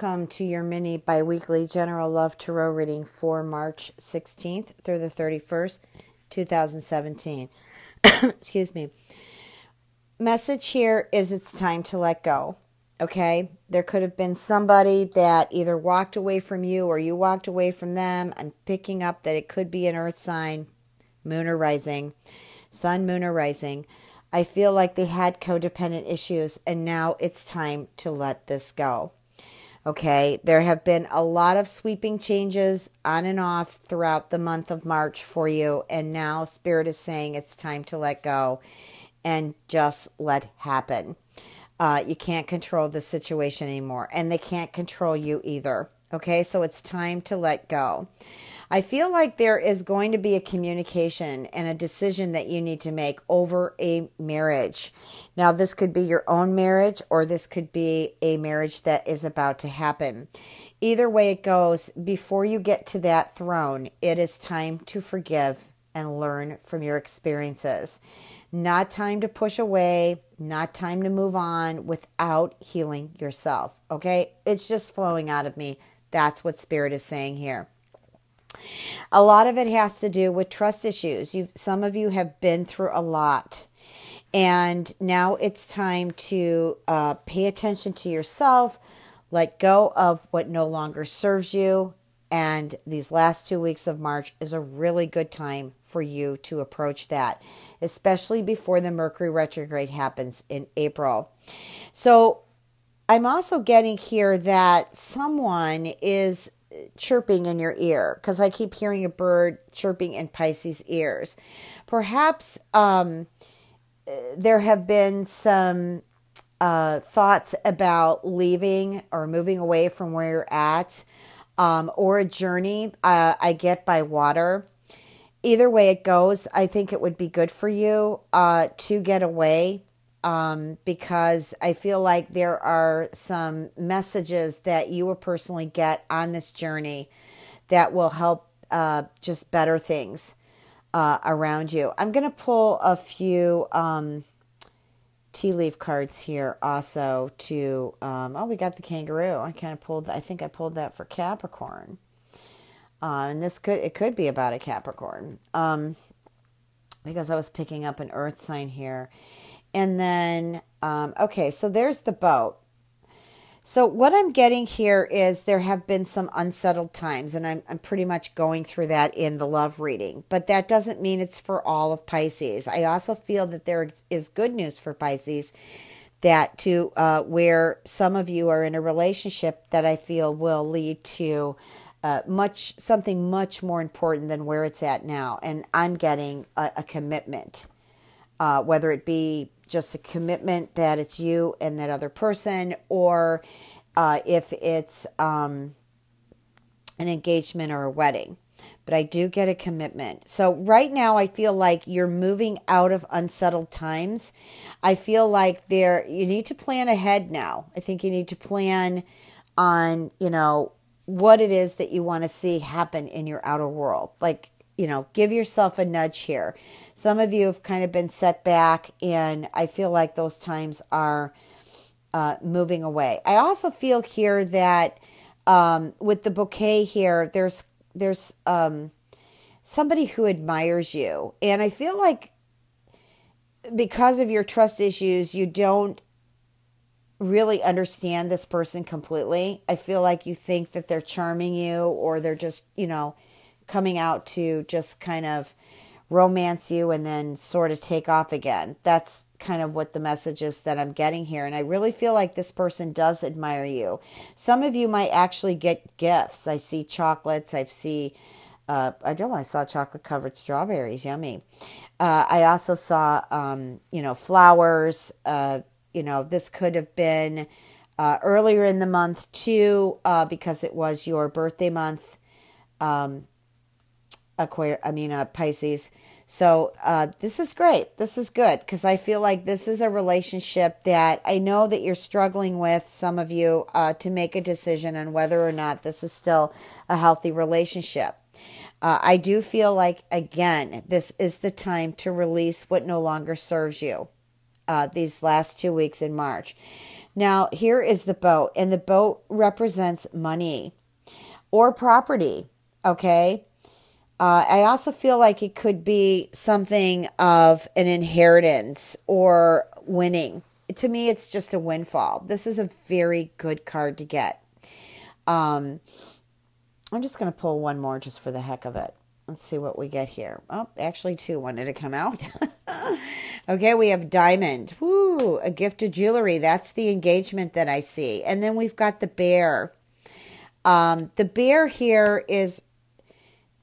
welcome to your mini bi-weekly general love tarot reading for March 16th through the 31st, 2017. Excuse me. Message here is it's time to let go, okay? There could have been somebody that either walked away from you or you walked away from them. I'm picking up that it could be an earth sign, moon or rising, sun, moon or rising. I feel like they had codependent issues, and now it's time to let this go. Okay, there have been a lot of sweeping changes on and off throughout the month of March for you, and now Spirit is saying it's time to let go and just let happen. You can't control the situation anymore, and they can't control you either. Okay, so it's time to let go. I feel like there is going to be a communication and a decision that you need to make over a marriage. Now, this could be your own marriage, or this could be a marriage that is about to happen. Either way it goes, before you get to that throne, it is time to forgive and learn from your experiences. Not time to push away, not time to move on without healing yourself. Okay? It's just flowing out of me. That's what Spirit is saying here. A lot of it has to do with trust issues. Some of you have been through a lot, and now it's time to pay attention to yourself, let go of what no longer serves you, and these last 2 weeks of March is a really good time for you to approach that, especially before the Mercury retrograde happens in April. So I'm also getting here that someone is chirping in your ear, because I keep hearing a bird chirping in Pisces' ears. Perhaps there have been some thoughts about leaving or moving away from where you're at, or a journey I get by water. Either way it goes, I think it would be good for you to get away. Because I feel like there are some messages that you will personally get on this journey that will help just better things around you. I'm going to pull a few tea leaf cards here also to, we got the kangaroo. I think I pulled that for Capricorn. And it could be about a Capricorn. Because I was picking up an earth sign here. And then, okay, so there's the boat. So what I'm getting here is there have been some unsettled times, and I'm pretty much going through that in the love reading. But that doesn't mean it's for all of Pisces. I also feel that there is good news for Pisces, that where some of you are in a relationship that I feel will lead to something much more important than where it's at now. And I'm getting a commitment, whether it be just a commitment that it's you and that other person, or if it's an engagement or a wedding. But I do get a commitment. So right now I feel like you're moving out of unsettled times. I feel like you need to plan ahead now. I think you need to plan on, what it is that you want to see happen in your outer world. Like, give yourself a nudge here. Some of you have kind of been set back, and I feel like those times are moving away. I also feel here that with the bouquet here, there's somebody who admires you. And I feel like because of your trust issues, you don't really understand this person completely. I feel like you think that they're charming you, or they're just, coming out to just kind of romance you and then sort of take off again. That's kind of what the message is that I'm getting here. And I really feel like this person does admire you. Some of you might actually get gifts. I see chocolates. I saw chocolate covered strawberries. Yummy. I also saw, flowers. This could have been earlier in the month too, because it was your birthday month. Pisces. So this is great. This is good, because I feel like this is a relationship that I know that you're struggling with, some of you, to make a decision on whether or not this is still a healthy relationship. I do feel like, again, this is the time to release what no longer serves you these last 2 weeks in March. Now, here is the boat, and the boat represents money or property, okay? I also feel like it could be something of an inheritance or winning. To me, it's just a windfall. This is a very good card to get. I'm just going to pull one more just for the heck of it. Let's see what we get here. Oh, actually two wanted to come out. Okay, we have diamond. Woo, a gift of jewelry. That's the engagement that I see. And then we've got the bear. The bear here is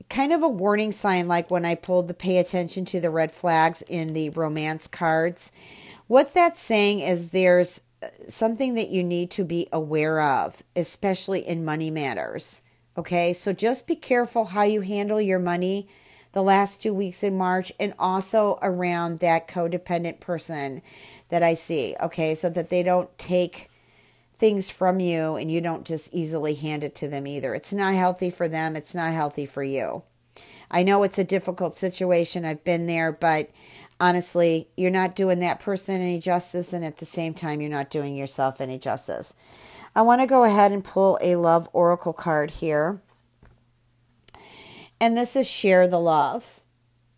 kind of a warning sign, like when I pulled the pay attention to the red flags in the romance cards. What that's saying is there's something that you need to be aware of, especially in money matters. Okay, so just be careful how you handle your money the last 2 weeks in March, and also around that codependent person that I see. Okay, so that they don't take things from you and you don't just easily hand it to them either. It's not healthy for them. It's not healthy for you. I know it's a difficult situation. I've been there, but honestly, you're not doing that person any justice, and at the same time, you're not doing yourself any justice. I want to go ahead and pull a love oracle card here. And this is Share the Love.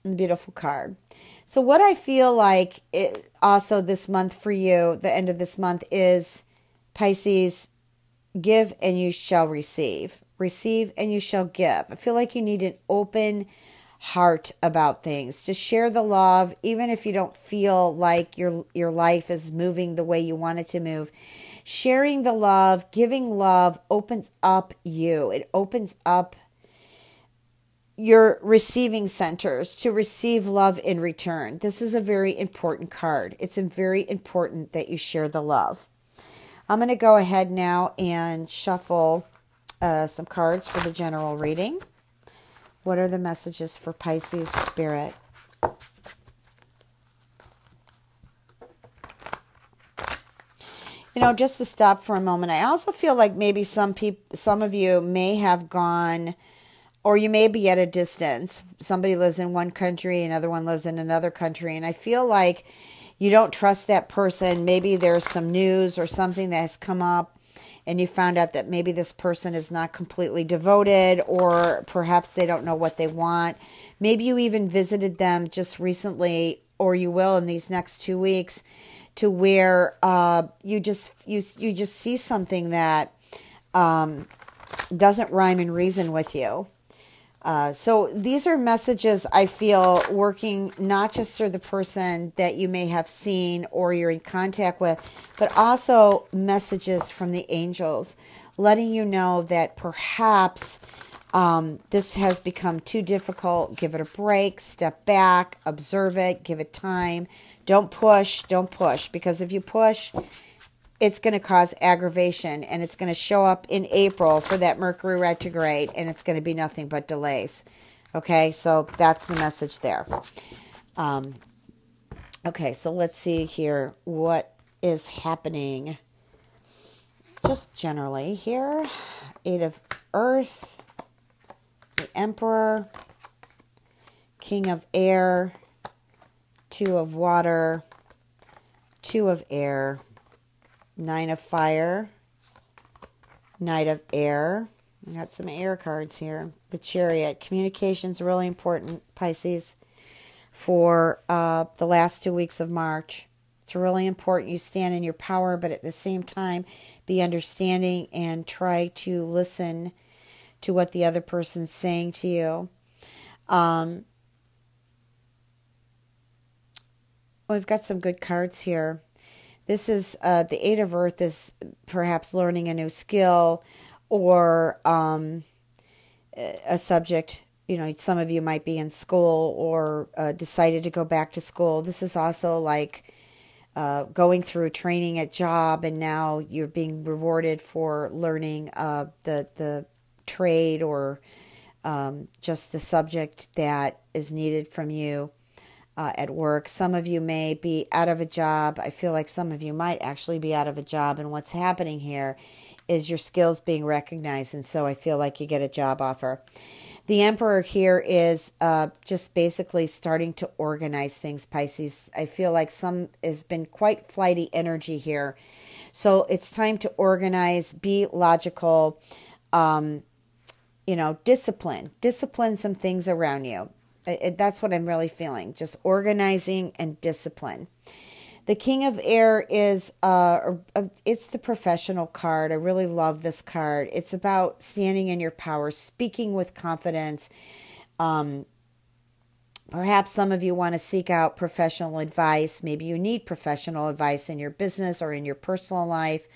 Beautiful card. So what I feel like it also this month for you, the end of this month, is Pisces, give and you shall receive. Receive and you shall give. I feel like you need an open heart about things. Just share the love, even if you don't feel like your life is moving the way you want it to move. Sharing the love, giving love opens up you. It opens up your receiving centers to receive love in return. This is a very important card. It's very important that you share the love. I'm going to go ahead now and shuffle some cards for the general reading. What are the messages for Pisces spirit? You know, just to stop for a moment, I also feel like maybe some of you may have gone, or you may be at a distance. Somebody lives in one country, another one lives in another country, and I feel like you don't trust that person. Maybe there's some news or something that has come up, and you found out that maybe this person is not completely devoted, or perhaps they don't know what they want. Maybe you even visited them just recently, or you will in these next 2 weeks, to where you just see something that doesn't rhyme and reason with you. So these are messages I feel working not just through the person that you may have seen or you're in contact with, but also messages from the angels letting you know that perhaps this has become too difficult. Give it a break, step back, observe it, give it time. Don't push, because if you push, it's going to cause aggravation, and it's going to show up in April for that Mercury retrograde, and it's going to be nothing but delays. Okay, so that's the message there. Okay, so let's see here what is happening just generally here. 8 of Earth, the Emperor, King of Air, 2 of Water, 2 of Air, 9 of Fire, Knight of Air. I got some air cards here. The Chariot. Communication's really important, Pisces, for the last 2 weeks of March. It's really important you stand in your power, but at the same time, be understanding and try to listen to what the other person's saying to you. We've got some good cards here. This is the 8 of Earth is perhaps learning a new skill or a subject. You know, some of you might be in school or decided to go back to school. This is also like going through training at job, and now you're being rewarded for learning the trade or just the subject that is needed from you. At work. Some of you may be out of a job. I feel like some of you might actually be out of a job, and what's happening here is your skills being recognized, and so I feel like you get a job offer. The Emperor here is just basically starting to organize things, Pisces. I feel like some has been quite flighty energy here. So it's time to organize, be logical, discipline some things around you. That's what I'm really feeling, just organizing and discipline. The King of Air is, it's the professional card. I really love this card. It's about standing in your power, speaking with confidence. Perhaps some of you want to seek out professional advice. Maybe you need professional advice in your business or in your personal life.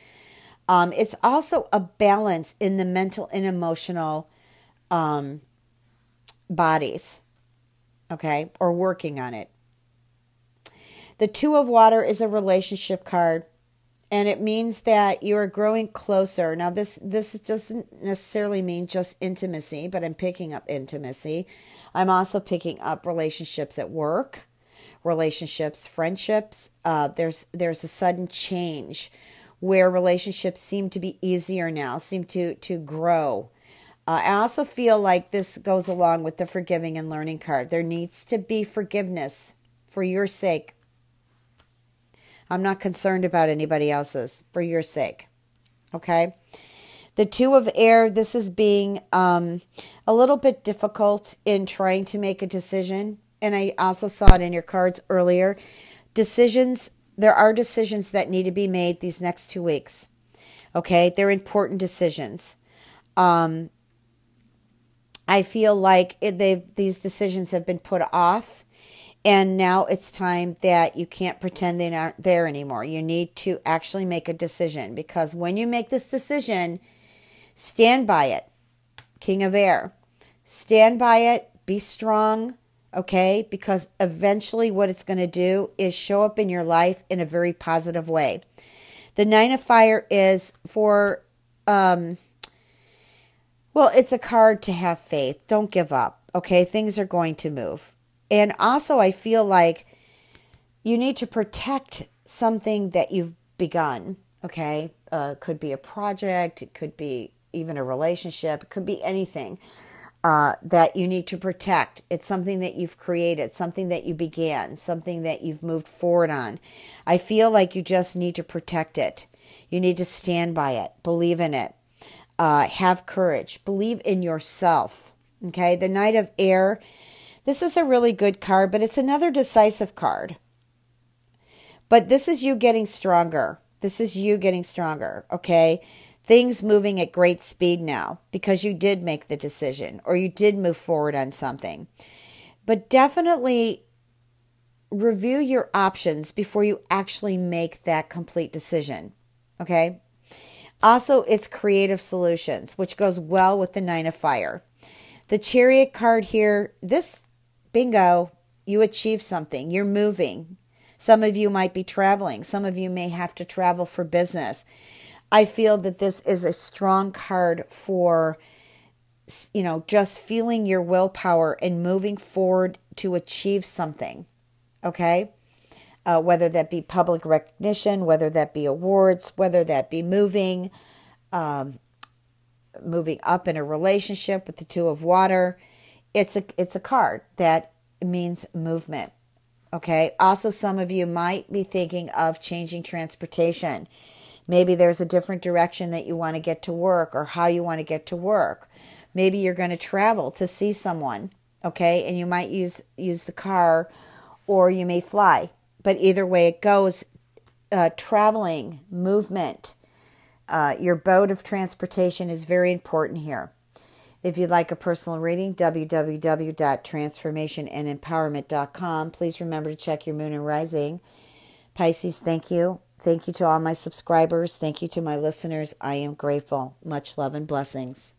It's also a balance in the mental and emotional bodies, okay, or working on it. The Two of Water is a relationship card, and it means that you are growing closer. Now, this doesn't necessarily mean just intimacy, but I'm picking up intimacy. I'm also picking up relationships at work, relationships, friendships. There's a sudden change where relationships seem to be easier now, seem to grow. I also feel like this goes along with the forgiving and learning card. There needs to be forgiveness for your sake. I'm not concerned about anybody else's, for your sake. Okay? The Two of Air, this is being a little bit difficult in trying to make a decision. And I also saw it in your cards earlier. There are decisions that need to be made these next 2 weeks. Okay? They're important decisions. I feel like these decisions have been put off. And now it's time that you can't pretend they aren't there anymore. You need to actually make a decision, because when you make this decision, stand by it. King of Air. Stand by it. Be strong, okay? Because eventually what it's going to do is show up in your life in a very positive way. The Nine of Fire is for, it's a card to have faith. Don't give up, okay? Things are going to move. And also, I feel like you need to protect something that you've begun, okay? Could be a project. It could be even a relationship. It could be anything that you need to protect. It's something that you've created, something that you began, something that you've moved forward on. I feel like you just need to protect it. You need to stand by it. Believe in it. Have courage. Believe in yourself, okay? The Knight of Air. This is a really good card, but it's another decisive card. But this is you getting stronger. This is you getting stronger, okay? Things moving at great speed now because you did make the decision or you did move forward on something. But definitely review your options before you actually make that complete decision, okay? Also, it's creative solutions, which goes well with the Nine of Fire. The Chariot card here, bingo, you achieve something. You're moving. Some of you might be traveling. Some of you may have to travel for business. I feel that this is a strong card for, just feeling your willpower and moving forward to achieve something. Okay? Whether that be public recognition, whether that be awards, whether that be moving up in a relationship with the Two of Water. It's a card that means movement. Okay. Also, some of you might be thinking of changing transportation. Maybe there's a different direction that you want to get to work or how you want to get to work. Maybe you're going to travel to see someone. Okay. And you might use the car or you may fly. But either way it goes, traveling, movement, your mode of transportation is very important here. If you'd like a personal reading, www.transformationandempowerment.com. Please remember to check your moon and rising. Pisces, thank you. Thank you to all my subscribers. Thank you to my listeners. I am grateful. Much love and blessings.